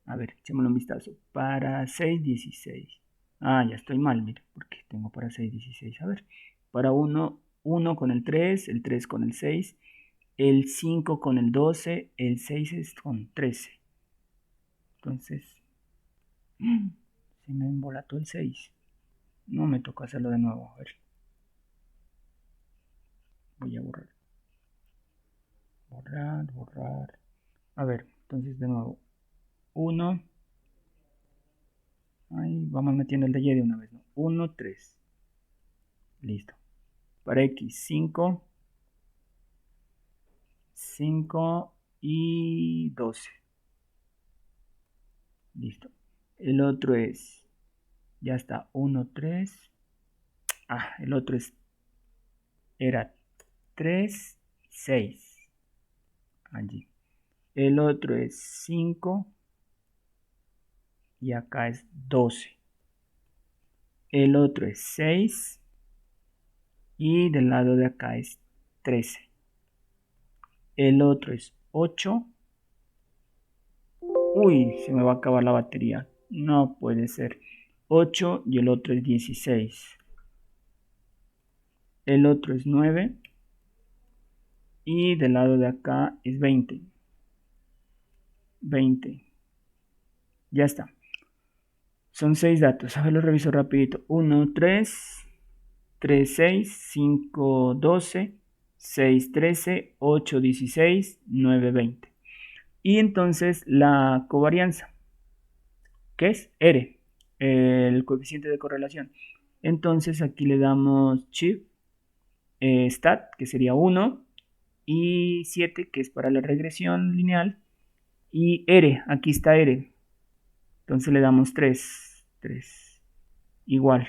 A ver, echémosle un vistazo. Para 6, 16. Ah, ya estoy mal, mire, porque tengo para 6, 16. A ver, para 1, 1 con el 3 con el 6, el 5 con el 12, el 6 es con 13. Entonces, se me embolató el 6. No me tocó hacerlo de nuevo. A ver. Voy a borrar. Borrar, borrar. A ver, entonces de nuevo. 1. Ahí vamos metiendo el de Y de una vez, ¿no? 1, 3. Listo. Para X, 5. 5 y 12. Listo. El otro es, ya está, 1, 3. Ah, el otro era 3, 6. Allí. El otro es 5 y acá es 12. El otro es 6 y del lado de acá es 13. El otro es 8. Uy, se me va a acabar la batería. No puede ser. 8 y el otro es 16. El otro es 9. Y del lado de acá es 20. 20. Ya está. Son 6 datos. A ver, lo reviso rapidito. 1, 3, 3, 6, 5, 12, 6, 13, 8, 16, 9, 20. Y entonces la covarianza, que es R, el coeficiente de correlación. Entonces aquí le damos Shift, Stat, que sería 1, y 7, que es para la regresión lineal, y R, aquí está R. Entonces le damos 3, igual.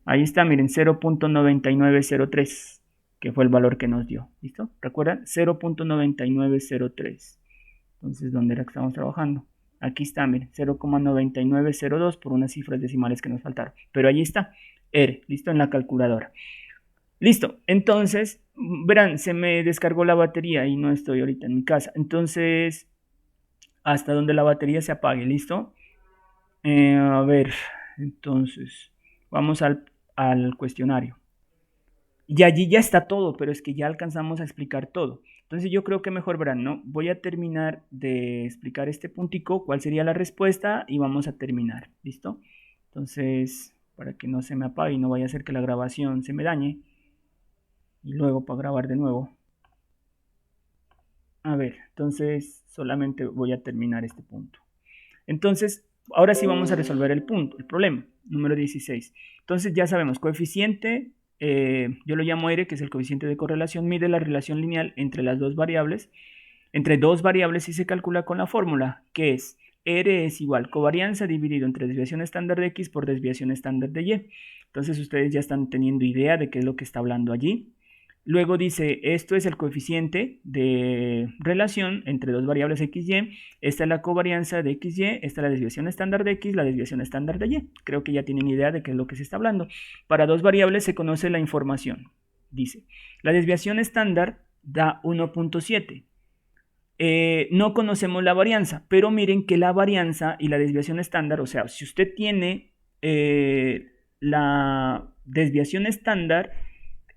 Ahí está, miren, 0.9903, que fue el valor que nos dio. ¿Listo? ¿Recuerdan? 0.9903. Entonces, ¿dónde era que estamos trabajando? Aquí está, miren, 0.9902 por unas cifras decimales que nos faltaron. Pero ahí está, R, ¿listo? En la calculadora. Listo, entonces, verán, se me descargó la batería y no estoy ahorita en mi casa. Entonces, hasta donde la batería se apague, ¿listo? A ver, entonces, vamos al cuestionario. Y allí ya está todo, pero es que ya alcanzamos a explicar todo. Entonces yo creo que mejor verán, ¿no? Voy a terminar de explicar este puntico, cuál sería la respuesta y vamos a terminar, ¿listo? Entonces, para que no se me apague y no vaya a ser que la grabación se me dañe. Y luego para grabar de nuevo. A ver, entonces solamente voy a terminar este punto. Entonces, ahora sí vamos a resolver el punto, el problema, número 16. Entonces ya sabemos, coeficiente, yo lo llamo R, que es el coeficiente de correlación, mide la relación lineal entre las dos variables, entre dos variables y se calcula con la fórmula, que es R es igual covarianza dividido entre desviación estándar de X por desviación estándar de Y. Entonces ustedes ya están teniendo idea de qué es lo que está hablando allí. Luego dice, esto es el coeficiente de relación entre dos variables x, y. Esta es la covarianza de x, y. Esta es la desviación estándar de x, la desviación estándar de y. Creo que ya tienen idea de qué es lo que se está hablando. Para dos variables se conoce la información. Dice, la desviación estándar da 1.7. No conocemos la varianza, pero miren que la varianza y la desviación estándar, o sea, si usted tiene la desviación estándar,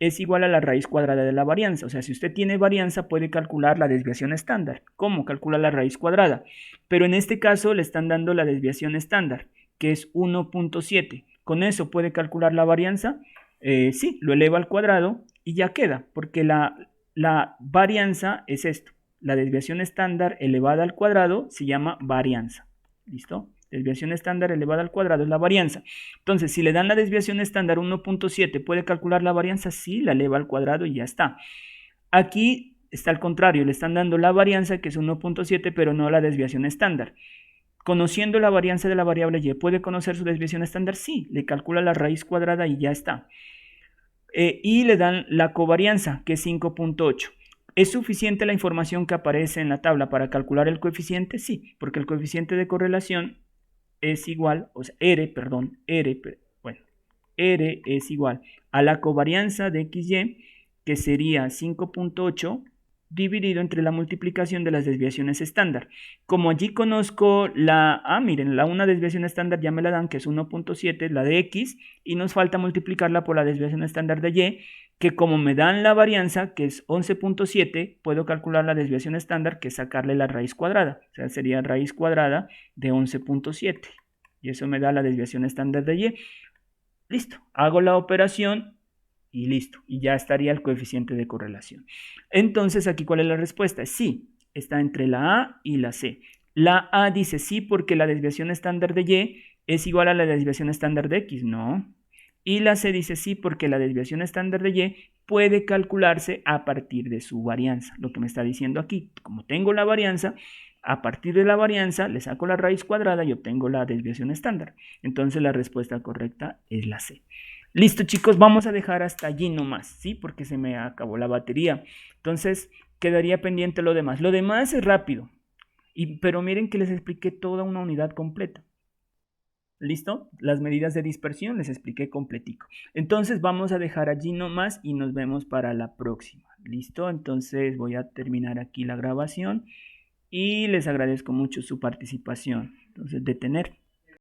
es igual a la raíz cuadrada de la varianza. O sea, si usted tiene varianza, puede calcular la desviación estándar. ¿Cómo? Calcula la raíz cuadrada. Pero en este caso le están dando la desviación estándar, que es 1.7. ¿Con eso puede calcular la varianza? Sí, lo eleva al cuadrado y ya queda, porque la varianza es esto. La desviación estándar elevada al cuadrado se llama varianza. ¿Listo? Desviación estándar elevada al cuadrado es la varianza. Entonces, si le dan la desviación estándar 1.7, ¿puede calcular la varianza? Sí, la eleva al cuadrado y ya está. Aquí está al contrario, le están dando la varianza, que es 1.7, pero no la desviación estándar. Conociendo la varianza de la variable y, ¿puede conocer su desviación estándar? Sí, le calcula la raíz cuadrada y ya está. Y le dan la covarianza, que es 5.8. ¿Es suficiente la información que aparece en la tabla para calcular el coeficiente? Sí, porque el coeficiente de correlación es igual, o sea, R es igual a la covarianza de XY, que sería 5.8 dividido entre la multiplicación de las desviaciones estándar. Como allí conozco miren, una desviación estándar ya me la dan, que es 1.7, la de X, y nos falta multiplicarla por la desviación estándar de Y, que como me dan la varianza, que es 11.7, puedo calcular la desviación estándar, que es sacarle la raíz cuadrada. O sea, sería raíz cuadrada de 11.7. Y eso me da la desviación estándar de Y. Listo. Hago la operación y listo. Y ya estaría el coeficiente de correlación. Entonces, aquí, ¿cuál es la respuesta? Sí, está entre la A y la C. La A dice sí porque la desviación estándar de Y es igual a la desviación estándar de X. No. Y la C dice sí porque la desviación estándar de Y puede calcularse a partir de su varianza. Lo que me está diciendo aquí, como tengo la varianza, a partir de la varianza le saco la raíz cuadrada y obtengo la desviación estándar. Entonces la respuesta correcta es la C. Listo, chicos, vamos a dejar hasta allí nomás, ¿sí? Porque se me acabó la batería. Entonces quedaría pendiente lo demás. Lo demás es rápido, pero miren que les expliqué toda una unidad completa. ¿Listo? Las medidas de dispersión les expliqué completico. Entonces vamos a dejar allí nomás y nos vemos para la próxima. ¿Listo? Entonces voy a terminar aquí la grabación y les agradezco mucho su participación. Entonces, detener.